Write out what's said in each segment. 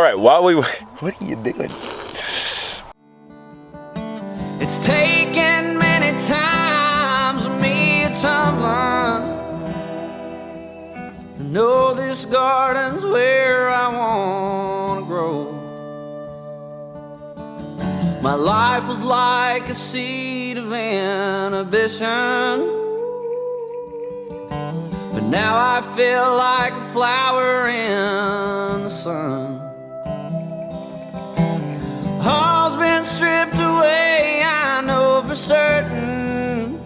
All right, while we wait, what are you doing? It's taken many times with me a tumbling to know this garden's where I wanna grow. My life was like a seed of ambition, but now I feel like a flower in the sun. All's been stripped away, I know for certain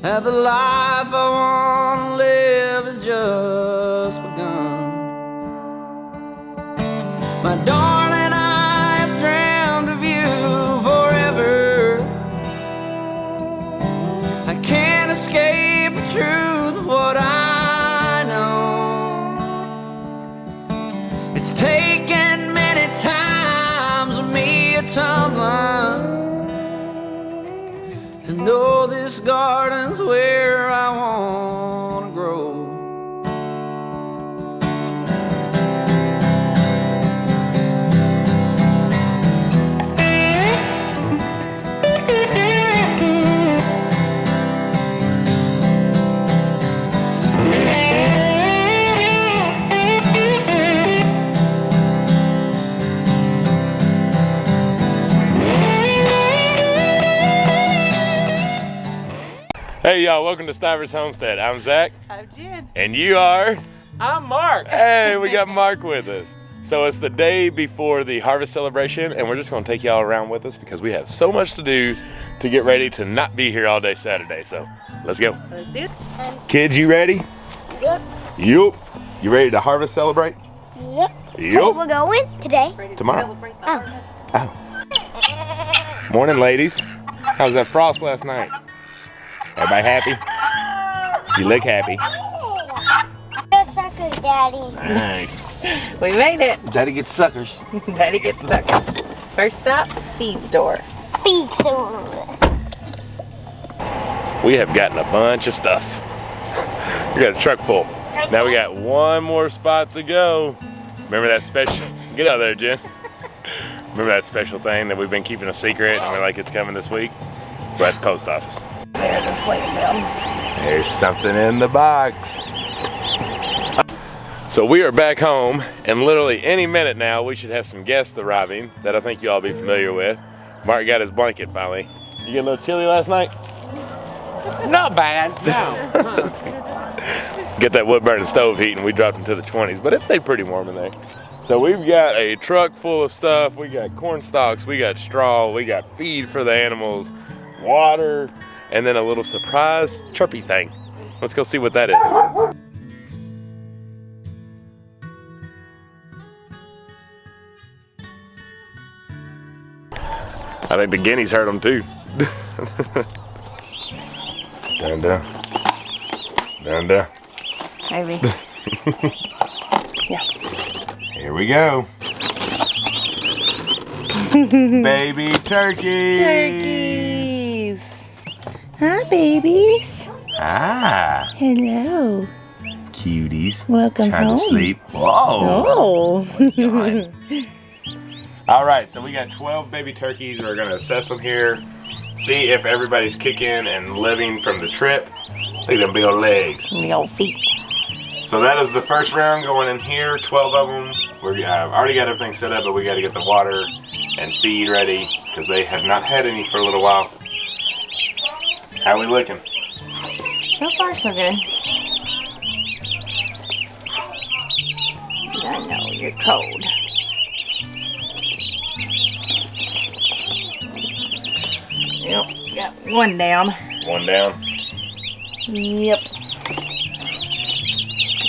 that the life I wanna live has just begun. My darling, I have dreamed of you forever. I can't escape the truth of what I know. It's taken many times with me a tumbling to know this garden's where I wanna grow. Hey y'all, welcome to Stivers Homestead. I'm Zach. I'm Jen. And you are? I'm Mark. Hey, we got Mark with us. So it's the day before the harvest celebration, and we're just gonna take y'all around with us because we have so much to do to get ready to not be here all day Saturday. So let's go. Let's do it. Kids, you ready? Yep. Yup. You ready to harvest celebrate? Yep. Yup. We're going today. Tomorrow. Oh. Oh. Morning, ladies. How's that frost last night? Everybody happy? You look happy. Go suckers, Daddy. Alright. We made it. Daddy gets suckers. Daddy gets stuck. First stop, feed store. Feed store. We have gotten a bunch of stuff. We got a truck full. Now we got one more spot to go. Remember that special, get out of there, Jen. Remember that special thing that we've been keeping a secret and we're like, it's coming this week? We're at the post office. There's a plate them. There's something in the box. So we are back home, and literally any minute now we should have some guests arriving that I think you all be familiar with. Mark got his blanket finally. You get a little chilly last night? Not bad, no. Get that wood burning stove heat and we dropped into the 20s, but it stayed pretty warm in there. So we've got a truck full of stuff. We got corn stalks, we got straw, we got feed for the animals, water, and then a little surprise chirpy thing. Let's go see what that is. I think the guineas heard them too. Down, down. Down, down. Maybe. Yeah. Here we go. Baby turkeys. Turkeys. Hi, babies. Ah. Hello. Cuties. Welcome Trying home. to sleep. Whoa. Oh. All right, so we got 12 baby turkeys. We're gonna assess them here, see if everybody's kicking and living from the trip. Look at them big old legs. The old feet. So that is the first round going in here, 12 of them. I've already got everything set up, but we got to get the water and feed ready because they have not had any for a little while. How we looking? So far, so good. I know you're cold. Yep, got one down. One down. Yep.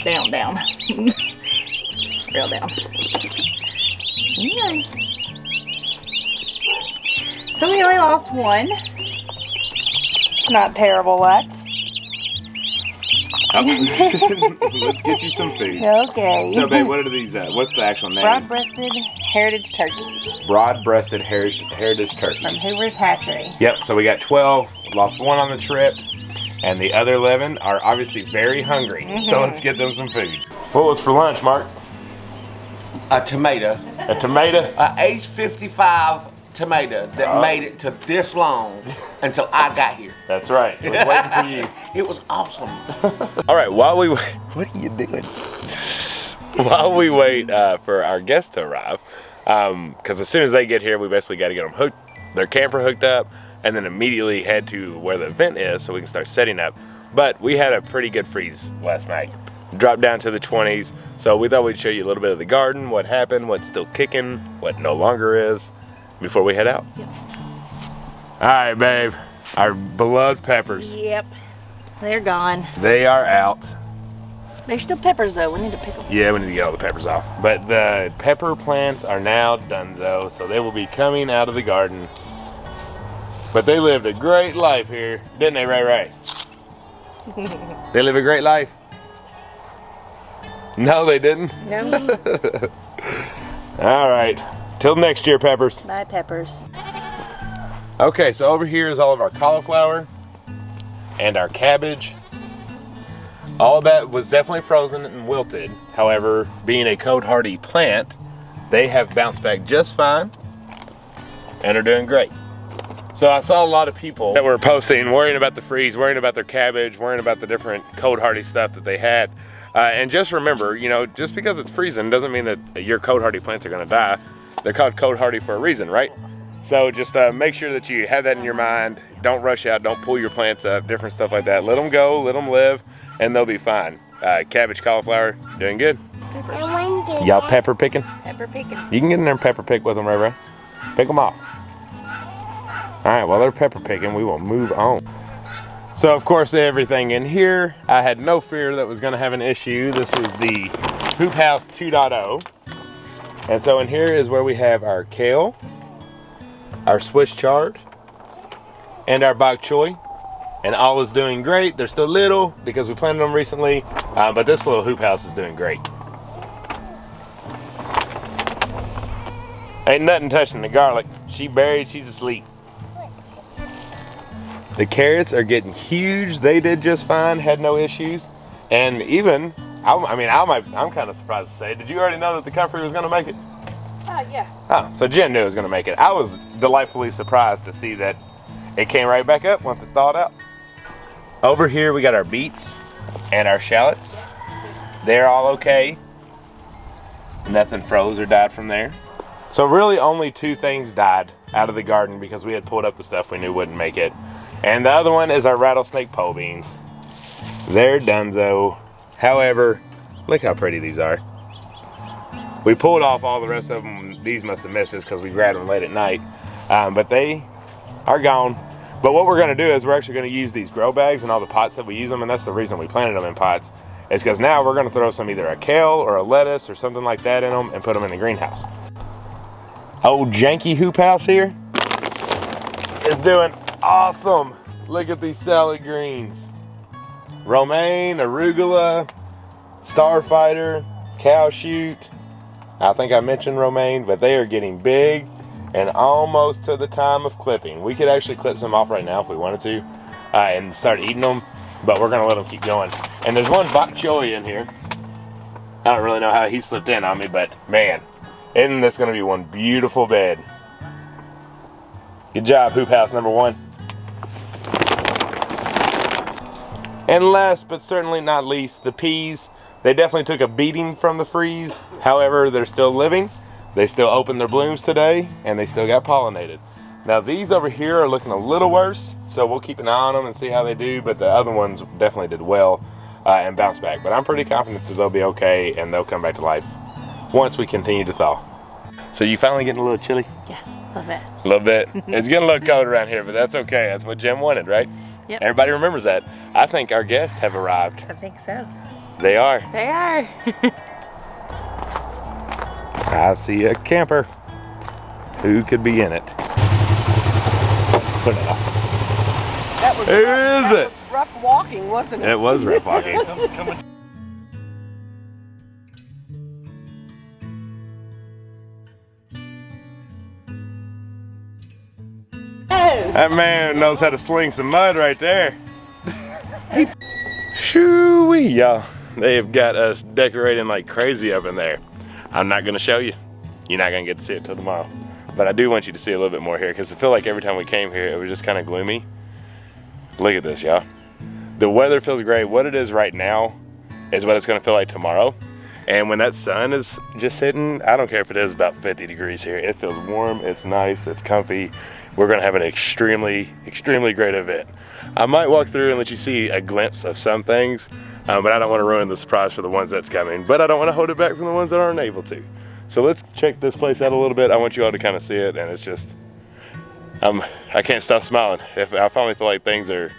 Down, down. Real down. Okay. So we only lost one. Not terrible luck. Let's get you some food. Okay. So, babe, what are these? What's the actual name? Broad-breasted heritage turkeys Broad-breasted heritage from turkeys. Hoover's Hatchery. Yep. So we got 12. Lost one on the trip, and the other 11 are obviously very hungry. So let's get them some food. What was for lunch, Mark? a tomato. A tomato? An age 55 tomato that made it to this long until I got here. That's right. I was waiting for you. It was awesome. All right, while we wait, what are you doing? While we wait for our guests to arrive, because as soon as they get here, we basically got to get them hooked, their camper hooked up, and then immediately head to where the event is so we can start setting up. But we had a pretty good freeze last night. Dropped down to the 20s, so we thought we'd show you a little bit of the garden, what happened, what's still kicking, what no longer is, before we head out. Yep. All right, babe, our beloved peppers. Yep. They're gone. They are out. They're still peppers though. We need to pick them. Yeah, we need to get all the peppers off. But the pepper plants are now donezo, so they will be coming out of the garden. But they lived a great life here, didn't they, Ray Ray? They live a great life. No, they didn't. No. All right, till next year, peppers. Bye, peppers. Okay, so over here is all of our cauliflower and our cabbage. All of that was definitely frozen and wilted. However, being a cold hardy plant, they have bounced back just fine and are doing great. So I saw a lot of people that were posting, worrying about the freeze, worrying about their cabbage, worrying about the different cold hardy stuff that they had. And just remember, you know, just because it's freezing doesn't mean that your cold hardy plants are gonna die. They're called cold hardy for a reason, right? So just make sure that you have that in your mind. Don't rush out, don't pull your plants up, different stuff like that. Let them go, let them live, and they'll be fine. Cabbage, cauliflower, doing good. Y'all pepper picking? Pepper picking. You can get in there and pepper pick with them, Ray Ray. Pick them off. All right, while they're pepper picking, we will move on. So of course, everything in here, I had no fear that was gonna have an issue. This is the Hoop House 2.0. And so in here is where we have our kale, our Swiss chard, and our bok choy. And all is doing great. They're still little because we planted them recently, but this little hoop house is doing great. Ain't nothing touching the garlic. She buried, she's asleep. The carrots are getting huge. They did just fine, had no issues. And even, I'm kind of surprised to say, did you already know that the comfrey was gonna make it? Yeah. Oh, so Jen knew it was gonna make it. I was delightfully surprised to see that it came right back up once it thawed out. Over here we got our beets and our shallots. They're all okay. Nothing froze or died from there. So really only two things died out of the garden because we had pulled up the stuff we knew wouldn't make it. And the other one is our rattlesnake pole beans. They're donezo. However, look how pretty these are. We pulled off all the rest of them. These must have missed us because we grabbed them late at night. But they are gone. But what we're gonna do is we're actually gonna use these grow bags and all the pots that we use them, and that's the reason we planted them in pots, is because now we're gonna throw some either a kale or a lettuce or something like that in them and put them in the greenhouse. Old janky hoop house here is doing awesome. Look at these salad greens. Romaine, arugula, starfighter, cow shoot. I think I mentioned romaine, but they are getting big and almost to the time of clipping. We could actually clip some off right now if we wanted to and start eating them, but we're gonna let them keep going. And there's one bok choy in here. I don't really know how he slipped in on me, but man, isn't this gonna be one beautiful bed? Good job, hoop house number one. And last but certainly not least, the peas. They definitely took a beating from the freeze. However, they're still living. They still opened their blooms today, and they still got pollinated. Now these over here are looking a little worse, so we'll keep an eye on them and see how they do, but the other ones definitely did well and bounced back. But I'm pretty confident that they'll be okay and they'll come back to life once we continue to thaw. So you finally getting a little chilly? Yeah, a little bit. A little bit. It's getting a little cold around here, but that's okay. That's what Jen wanted, right? Yep. Everybody remembers that. I think our guests have arrived. I think so. They are. They are. I see a camper. Who could be in it? Put it off. That was Who is it? was rough walking, wasn't it? It was rough walking. That man knows how to sling some mud right there. Shoo-wee, y'all. They have got us decorating like crazy up in there. I'm not gonna show you. You're not gonna get to see it till tomorrow. But I do want you to see a little bit more here because I feel like every time we came here, it was just kind of gloomy. Look at this, y'all. The weather feels great. What it is right now is what it's gonna feel like tomorrow. And when that sun is just hitting, I don't care if it is about 50 degrees here. It feels warm, it's nice, it's comfy. We're gonna have an extremely, extremely great event. I might walk through and let you see a glimpse of some things, but I don't wanna ruin the surprise for the ones that's coming. But I don't wanna hold it back from the ones that aren't able to. So let's check this place out a little bit. I want you all to kind of see it, and it's just, I can't stop smiling. I finally feel like things are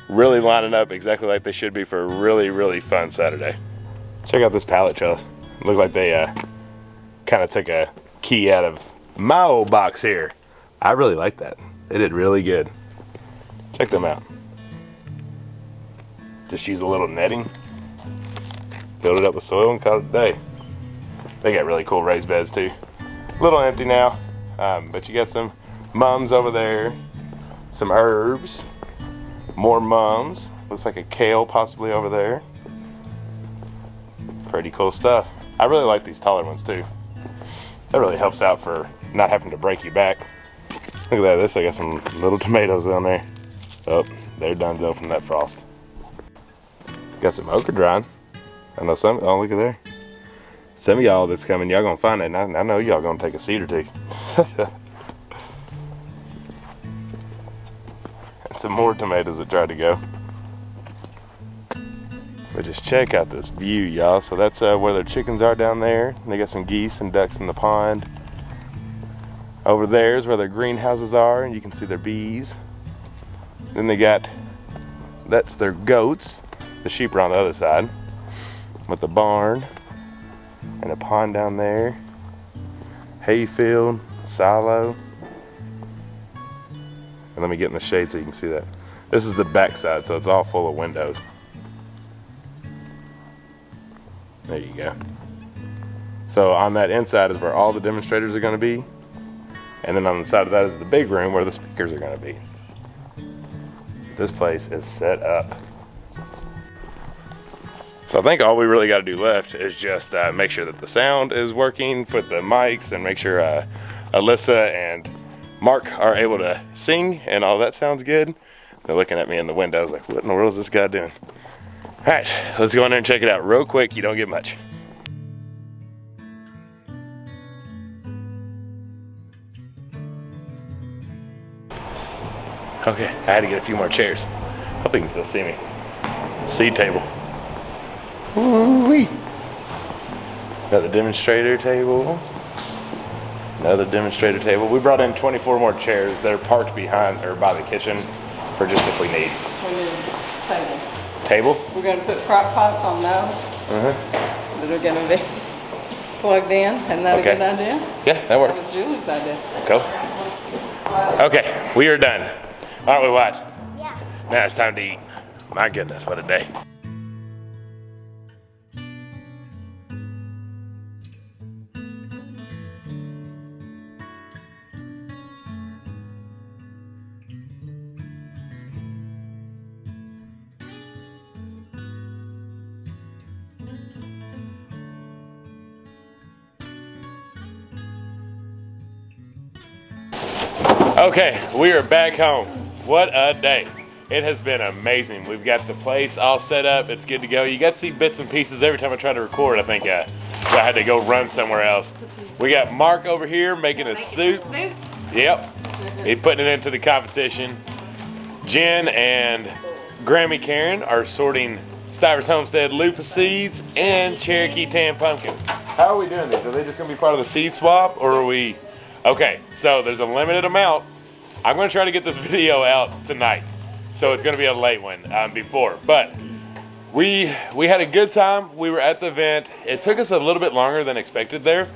really lining up exactly like they should be for a really, really fun Saturday. Check out this pallet trellis. Looks like they kind of took a key out of my old box here. I really like that. They did really good. Check them out. Just use a little netting, filled it up with soil, and call it a day. They got really cool raised beds too. A little empty now, but you got some mums over there, some herbs, more mums. Looks like a kale possibly over there. Pretty cool stuff. I really like these taller ones too. That really helps out for not having to break your back. Look at that, this I got some little tomatoes on there. Oh, they're donezo from that frost. Got some okra drying. I know some, oh look at there. Some of y'all that's coming, y'all gonna find it, and I know y'all gonna take a seed or two. And some more tomatoes that tried to go. But just check out this view, y'all. So that's where their chickens are down there. They got some geese and ducks in the pond. Over there is where their greenhouses are, and you can see their bees. Then they got, that's their goats. The sheep are on the other side. With the barn. And a pond down there, hayfield, silo. And let me get in the shade so you can see that. This is the back side, so it's all full of windows. There you go. So on that inside is where all the demonstrators are gonna be. And then on the side of that is the big room where the speakers are gonna be. This place is set up. So I think all we really got to do left is just make sure that the sound is working with the mics and make sure Alyssa and Mark are able to sing and all that sounds good. They're looking at me in the windows like, what in the world is this guy doing? All right, let's go in there and check it out real quick. You don't get much. Okay, I had to get a few more chairs. Hope you can still see me. Seed table. Ooh-wee. Another demonstrator table. Another demonstrator table. We brought in 24 more chairs. They're parked behind or by the kitchen for just if we need. We need a table. Table? We're going to put crock pots on those that are going to be plugged in. Isn't that a good idea? Yeah, that works. That was Julie's idea. Cool. Okay, we are done. Aren't we, Watch? Yeah. Now it's time to eat. My goodness, what a day. Okay, we are back home. What a day. It has been amazing. We've got the place all set up. It's good to go. You got to see bits and pieces every time I try to record. I think I had to go run somewhere else. We got Mark over here making a soup. Yep. He's putting it into the competition. Jen and Grammy Karen are sorting Stivers Homestead loofah seeds and Cherokee tan pumpkins. How are we doing these? Are they just going to be part of the seed swap, or are we... Okay, so there's a limited amount. I'm going to try to get this video out tonight, so it's going to be a late one before. But we had a good time. We were at the event. It took us a little bit longer than expected there.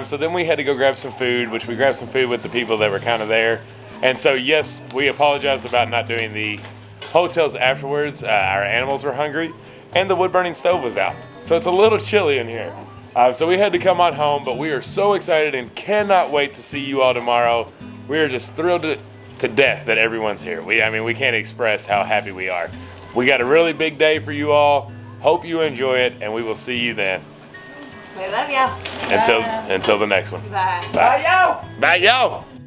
So then we had to go grab some food, which we grabbed some food with the people that were kind of there. And so yes, we apologize about not doing the hotels afterwards. Our animals were hungry, and the wood burning stove was out. So it's a little chilly in here. So we had to come on home, but we are so excited and cannot wait to see you all tomorrow. We are just thrilled to death that everyone's here. I mean, we can't express how happy we are. We got a really big day for you all. Hope you enjoy it, and we will see you then. We love y'all. Until the next one. Bye. Bye, y'all. Bye, y'all.